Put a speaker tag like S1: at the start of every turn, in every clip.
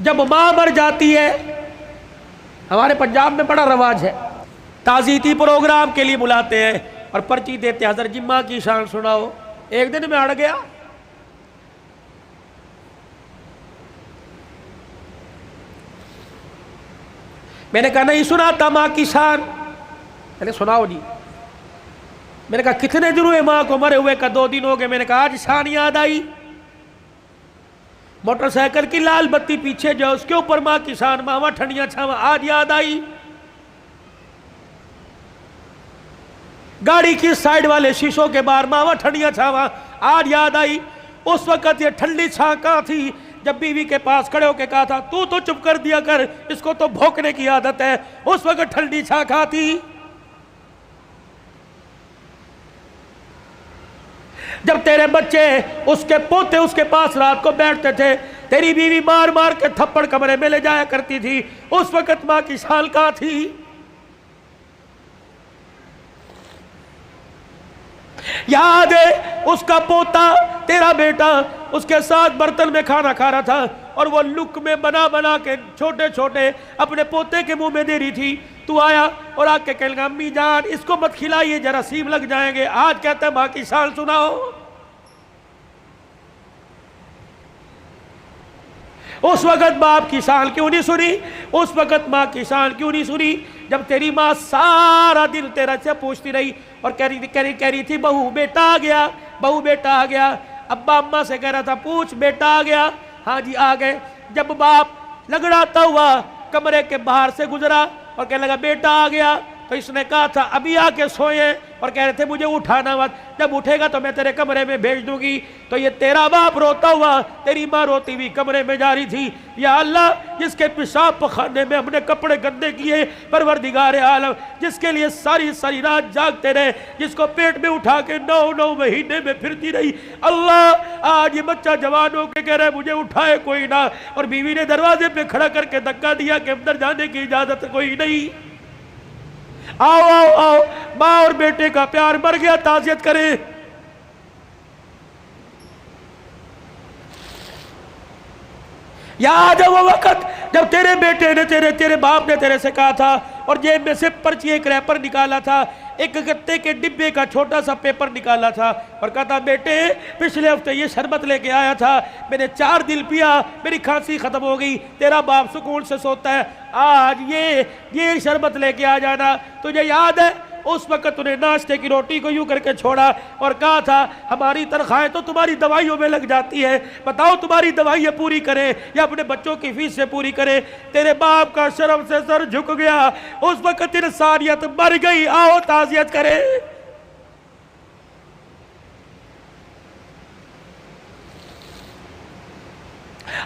S1: جب ماں مر جاتی ہے، ہمارے پنجاب میں بڑا رواج ہے، تعزیتی پروگرام کے لیے بلاتے ہیں اور پرچی دیتے ہیں، حضرت جی ماں کی شان سناؤ۔ ایک دن میں اڑ گیا، میں نے کہا نہیں سناتا ماں کی شان، میں نے سناؤ جی۔ میں نے کہا کتنے دن ہوئے ماں کو مرے ہوئے؟ کا 2 دن ہو گئے۔ میں نے کہا آج شان یاد آئی، موٹر سائیکل کی لال بتی پیچھے جو اس کے اوپر ماں کی شان، ماما ٹھنڈیاں چھاواں، آج یاد آئی۔ گاڑی کی سائیڈ والے شیشوں کے باہر ماما ٹھنڈیاں چھاواں، آج یاد آئی۔ اس وقت یہ ٹھنڈی چھاں کہاں تھی جب بیوی کے پاس کھڑے ہو کے کہا تھا تو چپ کر دیا کر، اس کو تو بھونکنے کی عادت ہے۔ اس وقت ٹھنڈی چھاں کہاں تھی؟ جب تیرے بچے، اس کے پوتے اس کے پاس رات کو بیٹھتے تھے، تیری بیوی مار مار کے تھپڑ کمرے میں لے جایا کرتی تھی، اس وقت ماں کی شان کہاں تھی؟ یاد ہے اس کا پوتا، تیرا بیٹا اس کے ساتھ برتن میں کھانا کھا رہا تھا اور وہ لک میں بنا بنا کے چھوٹے چھوٹے اپنے پوتے کے منہ میں دے رہی تھی، تو آیا اور آ کے کہنے لگا امی جان اس کو مت کھلائیے جراثیم لگ جائیں گے۔ آج کہتا ہے ماں کی شان سناؤ۔ اس وقت باپ کی شان کیوں نہیں سنی؟ اس وقت ماں کی شان کیوں نہیں سنی؟ جب تیری ماں سارا دن تیرا سے پوچھتی رہی اور کہہ رہی تھی بہو بیٹا آ گیا، بہو بیٹا آ گیا۔ ابا اماں سے کہہ رہا تھا پوچھ بیٹا آ گیا؟ ہاں جی آ گئے۔ جب باپ لگڑاتا ہوا کمرے کے باہر سے گزرا اور کہنے لگا بیٹا آ گیا، تو اس نے کہا تھا ابھی آ کے سوئے اور کہہ رہے تھے مجھے اٹھانا مت، جب اٹھے گا تو میں تیرے کمرے میں بھیج دوں گی۔ تو یہ تیرا باپ روتا ہوا، تیری ماں روتی ہوئی کمرے میں جا رہی تھی۔ یا اللہ جس کے پیشاب پخانے میں ہم نے کپڑے گندے کیے، پروردگار عالم جس کے لیے ساری ساری رات جاگتے رہے، جس کو پیٹ میں اٹھا کے 9 مہینے میں پھرتی رہی، اللہ آج یہ بچہ جوان ہو کے کہہ رہا ہے مجھے اٹھائے کوئی نہ، اور بیوی نے دروازے پہ کھڑا کر کے دھکا دیا کہ اندر جانے کی اجازت کوئی نہیں۔ آؤ آؤ آؤ، ماں اور بیٹے کا پیار مر گیا، تعزیت کریں۔ یاد ہے وہ وقت جب تیرے بیٹے نے تیرے باپ نے تیرے سے کہا تھا اور جیب میں سے پرچی ایک ریپر نکالا تھا، ایک گتے کے ڈبے کا چھوٹا سا پیپر نکالا تھا اور کہا تھا بیٹے پچھلے ہفتے یہ شربت لے کے آیا تھا، میں نے 4 دن پیا، میری کھانسی ختم ہو گئی، تیرا باپ سکون سے سوتا ہے، آج یہ شربت لے کے آ جانا۔ تجھے یاد ہے اس وقت انہیں ناشتے کی روٹی کو یوں کر کے چھوڑا اور کہا تھا ہماری تنخواہیں تو تمہاری دوائیوں میں لگ جاتی ہے، بتاؤ تمہاری دوائیاں پوری کریں یا اپنے بچوں کی فیس سے پوری کریں۔ تیرے باپ کا شرم سے سر جھک گیا، اس وقت انسانیت مر گئی۔ آؤ تعزیت کریں۔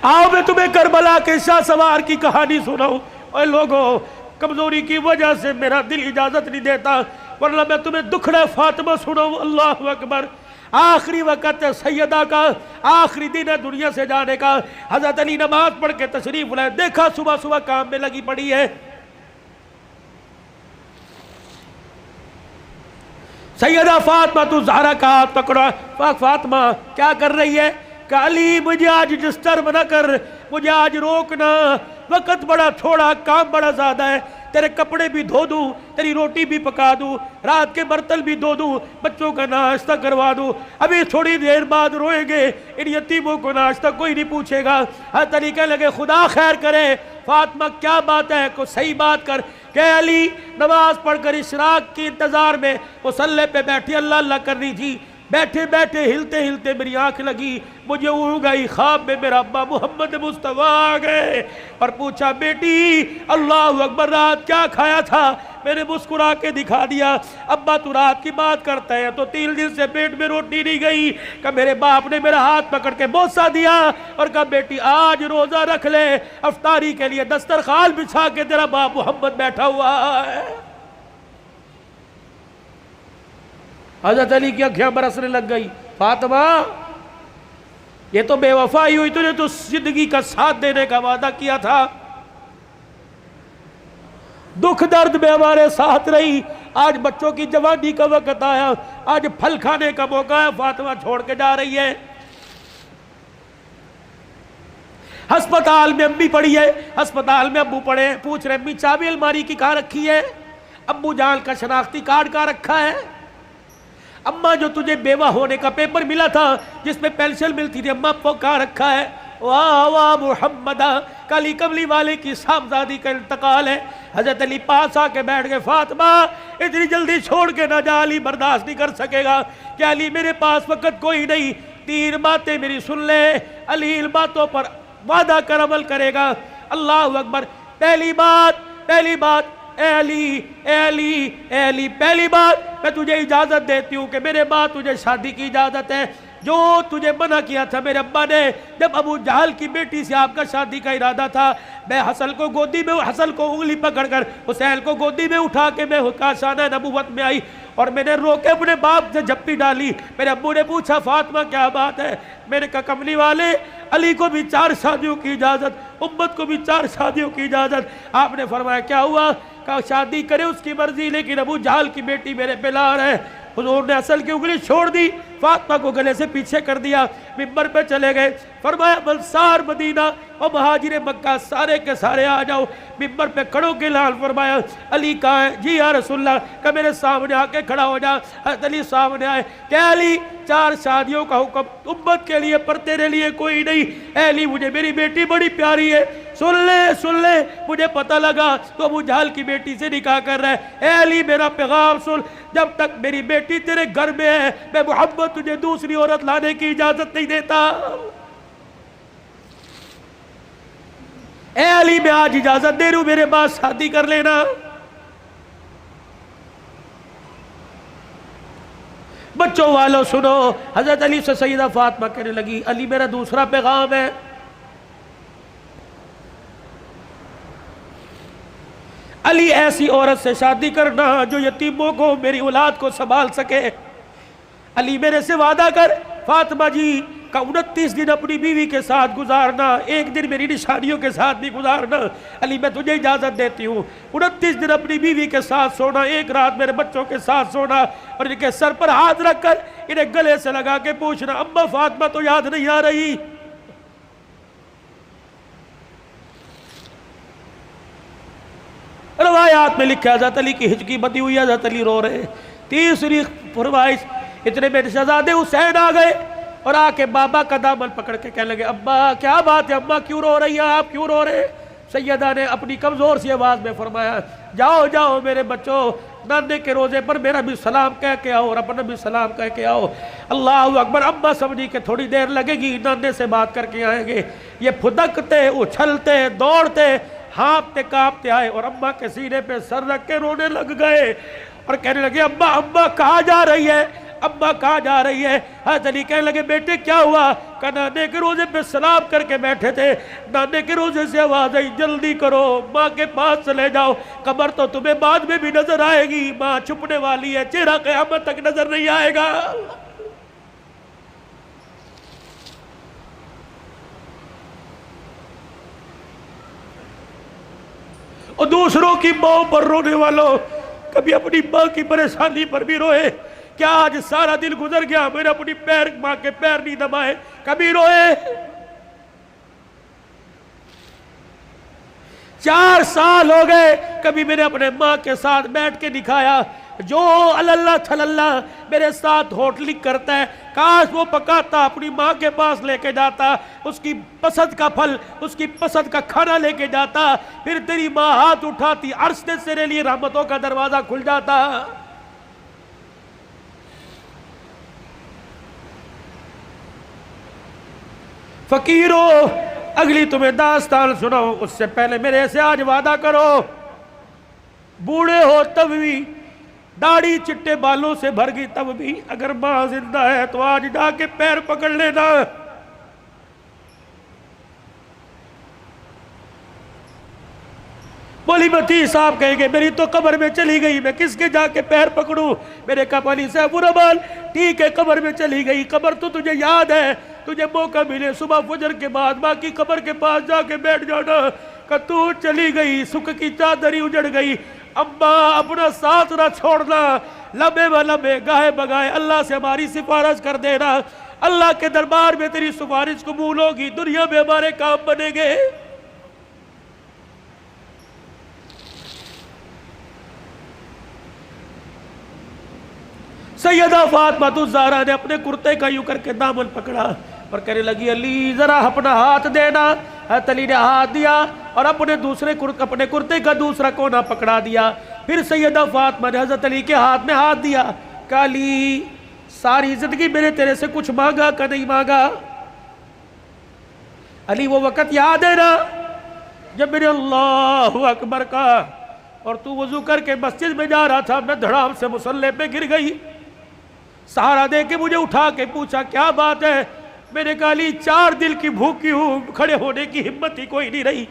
S1: آؤ میں تمہیں کربلا کے شاہ سوار کی کہانی سناؤں۔ اے لوگوں کمزوری کی وجہ سے میرا دل اجازت نہیں دیتا، ورنہ میں تمہیں دکھڑے فاطمہ سناؤں۔ اللہ اکبر۔ آخری وقت ہے سیدہ کا، آخری دن ہے دنیا سے جانے کا۔ حضرت علی نماز پڑھ کے تشریف لائے، دیکھا صبح صبح کام میں لگی پڑی ہے۔ سیدہ فاطمہ تو زہرا کا ہاتھ پکڑا، فاطمہ کیا کر رہی ہے؟ کہ علی مجھے آج ڈسٹرب نہ کر، مجھے آج روکنا، وقت بڑا تھوڑا، کام بڑا زیادہ ہے، تیرے کپڑے بھی دھو دوں، تیری روٹی بھی پکا دوں، رات کے برتن بھی دھو دوں، بچوں کا ناشتہ کروا دوں، ابھی تھوڑی دیر بعد روئیں گے، ان یتیموں کو ناشتہ کوئی نہیں پوچھے گا۔ ہر طریقے لگے خدا خیر کرے۔ فاطمہ کیا بات ہے، کوئی صحیح بات کر۔ کہ علی نماز پڑھ کر اشراق کی انتظار میں مصلی پہ بیٹھی اللہ اللہ کر رہی تھی، بیٹھے بیٹھے ہلتے ہلتے میری آنکھ لگی، مجھے اونگ آئی، خواب میں میرا ابا محمد مصطفیٰ آ گئے اور پوچھا بیٹی اللہ اکبر رات کیا کھایا تھا؟ میں نے مسکرا کے دکھا دیا۔ ابا تو رات کی بات کرتا ہے تو 3 دن سے پیٹ میں روٹی نہیں گئی۔ کہ میرے باپ نے میرا ہاتھ پکڑ کے بوسہ دیا اور کہا بیٹی آج روزہ رکھ لے، افطاری کے لیے دسترخوان بچھا کے تیرا باپ محمد بیٹھا ہوا ہے۔ حضرت علی کی آنکھیں برسنے لگ گئی۔ فاطمہ یہ تو بے وفائی ہوئی، تجھے تو زندگی کا ساتھ دینے کا وعدہ کیا تھا، دکھ درد میں ہمارے ساتھ رہی، آج بچوں کی جوانی کا وقت آیا، آج پھل کھانے کا موقع ہے، فاطمہ چھوڑ کے جا رہی ہے۔ ہسپتال میں امی پڑی ہے، ہسپتال میں ابو پڑے، پوچھ رہے امی چابی الماری کی کہاں رکھی ہے؟ ابو جان کا شناختی کارڈ کہاں رکھا ہے؟ اماں جو تجھے بیوہ ہونے کا پیپر ملا تھا جس میں پینشن ملتی تھی، اماں کو کہاں رکھا ہے؟ واہ واہ محمد، کالی کملی والے کی صاحبزادی کا انتقال ہے۔ حضرت علی پاس آ کے بیٹھ گئے، فاطمہ اتنی جلدی چھوڑ کے نہ جا، علی برداشت نہیں کر سکے گا کہ علی میرے پاس وقت کوئی نہیں، 3 باتیں میری سن لے، علی ان باتوں پر وعدہ کر عمل کرے گا۔ اللہ اکبر۔ پہلی بات اے علی پہلی بات میں تجھے اجازت دیتی ہوں کہ میرے بعد تجھے شادی کی اجازت ہے۔ جو تجھے منع کیا تھا میرے ابا نے جب ابو جہل کی بیٹی سے آپ کا شادی کا ارادہ تھا، میں حسن کو گودی میں، حسن کو انگلی پکڑ کر حسین کو گودی میں اٹھا کے میں کاشانہ نبوت میں آئی اور میں نے رو کے اپنے باپ سے جھپی ڈالی۔ میرے ابو نے پوچھا فاطمہ کیا بات ہے؟ میں نے کہا کملی والے علی کو بھی 4 شادیوں کی اجازت، امت کو بھی 4 شادیوں کی اجازت۔ آپ نے فرمایا کیا ہوا؟ کہا شادی کرے اس کی مرضی، لیکن ابو جہل کی بیٹی میرے پہ لار ہے۔ حضور نے اصل کی انگلی چھوڑ دی، فاطمہ کو گلے سے پیچھے کر دیا، منبر پہ چلے گئے۔ فرمایا انصار مدینہ اور مہاجر مکہ سارے کے سارے آ جاؤ۔ منبر پہ کھڑوں کے اعلان فرمایا علی کہاں ہے؟ جی یا رسول اللہ۔ کہ میرے سامنے آ کے کھڑا ہو جا۔ حضرت علی سامنے آئے کہ علی 4 شادیوں کا حکم امت کے لیے پر تیرے لیے کوئی نہیں۔ اے علی مجھے میری بیٹی بڑی پیاری ہے، سن لے مجھے پتہ لگا تو ابو جہل کی بیٹی سے نکاح کر رہا ہے۔ اے علی میرا پیغام سن، جب تک میری بیٹی تیرے گھر میں ہے میں محمد تجھے دوسری عورت لانے کی اجازت نہیں دیتا۔ اے علی میں آج اجازت دے رہا ہوں، میرے بعد شادی کر لینا۔ بچوں والوں سنو، حضرت علی سے سیدہ فاطمہ کہنے لگی علی میرا دوسرا پیغام ہے، علی ایسی عورت سے شادی کرنا جو یتیموں کو، میری اولاد کو سنبھال سکے۔ علی میرے سے وعدہ کر فاطمہ جی کا 29 دن اپنی بیوی کے ساتھ گزارنا، 1 دن میری نشانیوں کے ساتھ بھی گزارنا۔ علی میں تجھے اجازت دیتی ہوں، 29 دن اپنی بیوی کے ساتھ سونا، 1 رات میرے بچوں کے ساتھ سونا، اور ان کے سر پر ہاتھ رکھ کر انہیں گلے سے لگا کے پوچھنا اما فاطمہ تو یاد نہیں آ رہی؟ روایات میں لکھا حضرت علی کی ہچکی بندی ہوئی، حضرت علی رو رہے۔ تیسری فرمائش، اتنے میں شہزادے حسین آ گئے اور آ کے بابا کا دامن پکڑ کے کہنے لگے ابا کیا بات ہے، اماں کیوں رو رہی ہیں، آپ کیوں رو رہے ہیں؟ سیدہ نے اپنی کمزور سی آواز میں فرمایا جاؤ جاؤ میرے بچوں، نانے کے روزے پر میرا بھی سلام کہہ کے آؤ اور اپنا بھی سلام کہہ کے آؤ۔ اللہ اکبر۔ اماں سمجھی کہ تھوڑی دیر لگے گی، نانے سے بات کر کے آئیں گے۔ یہ پھدکتے اچھلتے دوڑتے ہانپتے کانپتے آئے اور اماں کے سینے پہ سر رکھ کے رونے لگ گئے اور کہنے لگے اماں کہاں جا رہی ہے، اماں کہاں جا رہی ہے؟ حضرت علی کہنے لگے بیٹے کیا ہوا؟ کہ نانے کے روزے پہ سلام کر کے بیٹھے تھے، نانے کے روزے سے آواز آئی جلدی کرو ماں کے پاس چلے جاؤ، قبر تو تمہیں بعد میں بھی نظر آئے گی، ماں چھپنے والی ہے، چہرہ قیامت تک نظر نہیں آئے گا۔ اور دوسروں کی ماں پر رونے والوں کبھی اپنی ماں کی پریشانی پر بھی روئے۔ کیا آج سارا دل گزر گیا میرا اپنی ماں کے پیر نہیں دبائے، کبھی روئے؟ 4 سال ہو گئے کبھی میں نے اپنے ماں کے ساتھ بیٹھ کے دکھایا، جو اللہ تھلاللہ میرے ساتھ ہوٹلنگ کرتا ہے کاش وہ پکاتا اپنی ماں کے پاس لے کے جاتا، اس کی پسند کا پھل، اس کی پسند کا کھانا لے کے جاتا، پھر تیری ماں ہاتھ اٹھاتی، عرش سے تیرے لیے رحمتوں کا دروازہ کھل جاتا۔ فقیرو اگلی تمہیں داستان سناؤ اس سے پہلے میرے سے آج وعدہ کرو، بوڑھے ہو تب بھی، داڑھی چٹے بالوں سے بھر گئی تب بھی، اگر ماں زندہ ہے تو آج جا کے پیر پکڑ لینا۔ مولی متی صاحب کہیں گے میری تو قبر میں چلی گئی، میں کس کے جا کے پیر پکڑوں؟ میرے کہا مولی صاحب رحمان ٹھیک ہے قبر میں چلی گئی، قبر تو تجھے یاد ہے، تجھے موقع ملے صبح فجر کے بعد ماں کی قبر کے پاس جا کے بیٹھ جانا، کہ تو چلی گئی، سکھ کی چادری اجڑ گئی، اماں اپنا ساتھ نہ چھوڑنا، لمبے و لمبے گاہے بگائے اللہ سے ہماری سفارش کر دینا، اللہ کے دربار میں تیری سفارش قبول ہوگی، دنیا میں ہمارے کام بنے گے۔ سیدہ فاطمہ الزہرا نے اپنے کرتے کا یوں کر کے دامن پکڑا اور کہنے لگی علی ذرا اپنا ہاتھ دینا۔ حضرت علی نے ہاتھ دیا اور اپنے کرتے کا دوسرا کونا پکڑا دیا۔ پھر سیدہ فاطمہ نے حضرت علی کے ہاتھ میں ہاتھ دیا، کہا علی ساری زندگی میں نے تیرے سے کچھ مانگا کہ نہیں مانگا؟ علی وہ وقت یاد ہے نا جب میں نے اللہ اکبر کہا اور تو وضو کر کے مسجد میں جا رہا تھا، میں دھڑام سے مصلی پہ گر گئی، سہارا دے کے مجھے اٹھا کے پوچھا کیا بات ہے؟ میں نے کہا علی 4 دل کی بھوکی ہوں، کھڑے ہونے کی ہمت ہی کوئی نہیں رہی۔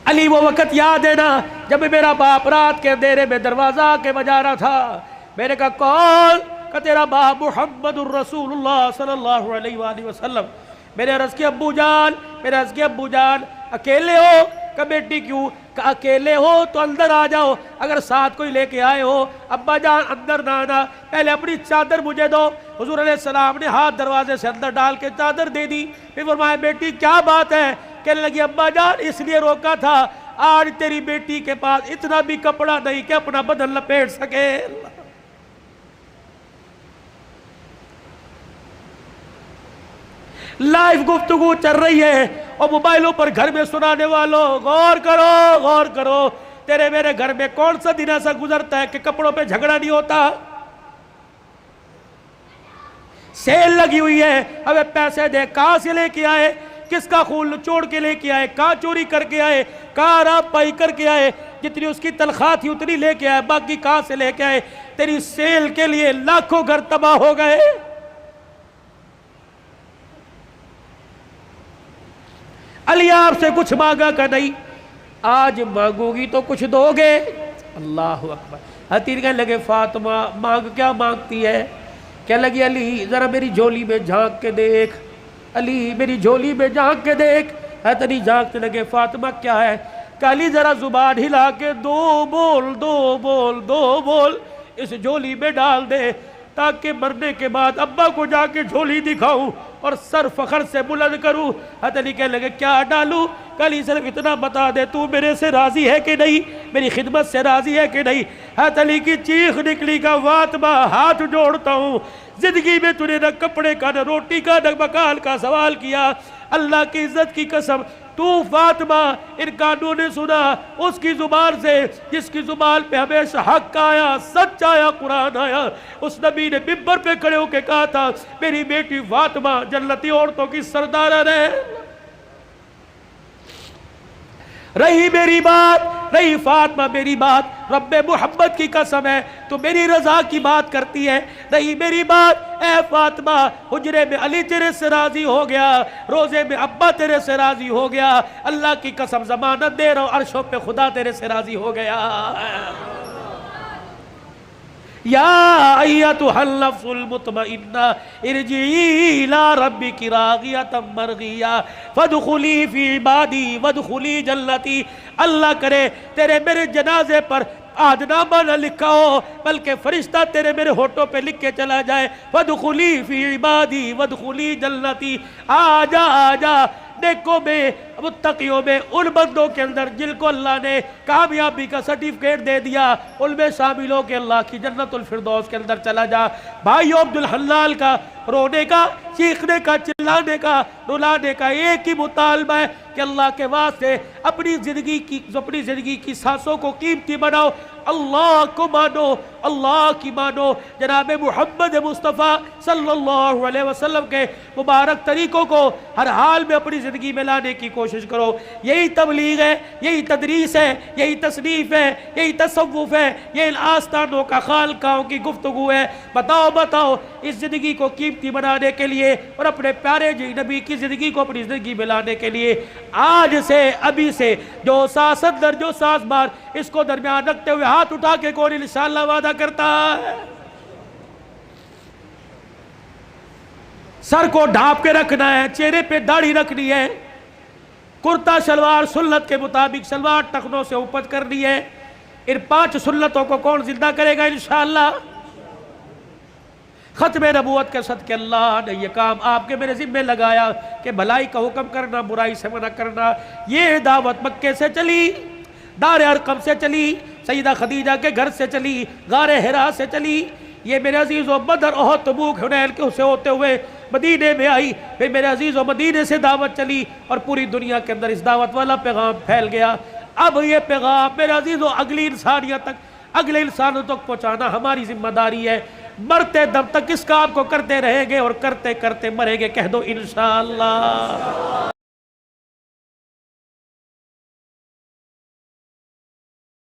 S1: علی وہ وقت یاد ہے نا جب میرا باپ رات کے اندھیرے میں دروازہ کے بجا رہا تھا، میں نے کہا کون؟ کہ تیرا باپ محمد الرسول اللہ صلی اللہ علیہ وآلہ وسلم۔ میں نے عرض کی ابو جان اکیلے ہو؟ کہ بیٹی کیوں؟ کہ اکیلے ہو تو اندر آ جاؤ، اگر ساتھ کوئی لے کے آئے ہو ابا جان اندر نہ آنا، پہلے اپنی چادر مجھے دو۔ حضور علیہ السلام نے ہاتھ دروازے سے اندر ڈال کے چادر دے دی۔ پھر فرمایا بیٹی کیا بات ہے؟ کہنے لگی ابا جان اس لیے روکا تھا، آج تیری بیٹی کے پاس اتنا بھی کپڑا نہیں کہ اپنا بدن لپیٹ سکے۔ لائیو گفتگو چل رہی ہے اور موبائلوں پر گھر میں سنانے والوں غور کرو، تیرے میرے گھر میں کون سا دن ایسا گزرتا ہے کہ کپڑوں پہ جھگڑا نہیں ہوتا؟ سیل لگی ہوئی ہے، ابے پیسے دے، کہاں سے لے کے آئے؟ کس کا خون چوڑ کے لے کے آئے؟ کہاں چوری کر کے آئے؟ کہاں راب پائی کر کے آئے؟ جتنی اس کی تنخواہ تھی اتنی لے کے آئے، باقی کہاں سے لے کے آئے؟ تیری سیل کے لیے لاکھوں گھر تباہ ہو گئے۔ علی آپ سے کچھ مانگا کہ نہیں؟ آج مانگو گی تو کچھ دو گے؟ اللہ اکبر۔ حتیر کہنے لگے فاطمہ مانگ کیا مانگتی ہے؟ کہنے لگی علی ذرا میری جھولی میں جھانک کے دیکھ، علی میری جھولی میں جھانک کے دیکھ۔ حضرت علی جھانکنے لگے فاطمہ کیا ہے؟ کہ علی ذرا زبان ہلا کے دو بول اس جھولی میں ڈال دے، تاکہ مرنے کے بعد ابا کو جا کے جھولی دکھاؤں اور سر فخر سے بلند کروں۔ حضرت علی کہنے لگے کیا ڈالوں؟ کہ علی صرف اتنا بتا دے تو میرے سے راضی ہے کہ نہیں، میری خدمت سے راضی ہے کہ نہیں؟ حضرت علی کی چیخ نکلی کا فاطمہ ہاتھ جوڑتا ہوں، زندگی میں تو نے نہ کپڑے کا نہ روٹی کا نہ مکان کا سوال کیا، اللہ کی عزت کی قسم تو فاطمہ ان کانوں نے سنا اس کی زبان سے جس کی زبان پہ ہمیشہ حق آیا، سچ آیا، قرآن آیا۔ اس نبی نے ممبر پہ کھڑے ہو کے کہا تھا میری بیٹی فاطمہ جنتی عورتوں کی سردارہ رہے۔ رہی میری بات، رہی فاطمہ میری بات، رب محمد کی قسم ہے تو میری رضا کی بات کرتی ہے۔ رہی میری بات اے فاطمہ، حجرے میں علی تیرے سے راضی ہو گیا، روزے میں ابا تیرے سے راضی ہو گیا، اللہ کی قسم ضمانت دے رہا ہوں عرشوں پہ خدا تیرے سے راضی ہو گیا۔ یا ایتھا النفس المطمئنہ ارجعی الی ربک راغیۃ مرضیہ فادخلی فی عبادی وادخلی جنتی۔ اللہ کرے تیرے میرے جنازے پر عہدنامہ نہ لکھا ہو بلکہ فرشتہ تیرے میرے ہونٹوں پہ لکھ کے چلا جائے، فادخلی فی عبادی وادخلی جنتی۔ آجا نیکوں میں، متقیوں میں، ان بندوں کے اندر جن کو اللہ نے کامیابی کا سرٹیفکیٹ دے دیا، ان میں شامل ہو کے اللہ کی جنت الفردوس کے اندر چلا جا۔ بھائیو عبدالحلال کا رونے کا، چیخنے کا، چلانے کا، رلانے کا ایک ہی مطالبہ ہے کہ اللہ کے واسطے اپنی زندگی کی سانسوں کو قیمتی بناؤ، اللہ کو مانو، اللہ کی مانو، جناب محمد مصطفیٰ صلی اللہ علیہ وسلم کے مبارک طریقوں کو ہر حال میں اپنی زندگی میں لانے کی کوشش کرو۔ یہی تبلیغ ہے، یہی تدریس ہے، یہی تصنیف ہے، یہی تصوف ہے، یہ ان آستانوں کا خالقاؤں کی گفتگو ہے۔ بتاؤ اس زندگی کو قیمتی بنانے کے لیے اور اپنے پیارے نبی کی زندگی کو اپنی زندگی میں لانے کے لیے آج سے، ابھی سے، جو ساس اندر جو ساس بار، اس کو درمیان رکھتے ہوئے ہاتھ اٹھا کے کون انشاءاللہ وعدہ کرتا ہے؟ سر کو ڈھانپ کے رکھنا ہے، چہرے پہ داڑھی رکھنی ہے، کرتا شلوار سنت کے مطابق شلوار ٹخنوں سے اوپر کرنی ہے۔ ان 5 سنتوں کو کون زندہ کرے گا انشاءاللہ؟ ختم نبوت کے صدقے اللہ نے یہ کام آپ کے میرے ذمہ لگایا کہ بھلائی کا حکم کرنا، برائی سے منع کرنا۔ یہ دعوت مکے سے چلی، دار ارقم سے چلی، سیدہ خدیجہ کے گھر سے چلی، غار حرا سے چلی، یہ میرے عزیزو بدر احد تبوک حنین کے سے ہوتے ہوئے مدینے میں آئی، پھر میرے عزیزو مدینے سے دعوت چلی اور پوری دنیا کے اندر اس دعوت والا پیغام پھیل گیا۔ اب یہ پیغام میرے عزیزو اگلی انسانیت تک، اگلے انسانوں تک پہنچانا ہماری ذمہ داری ہے۔ مرتے دم تک اس کام کو کرتے رہیں گے اور کرتے کرتے مریں گے۔ کہہ دو انشاءاللہ۔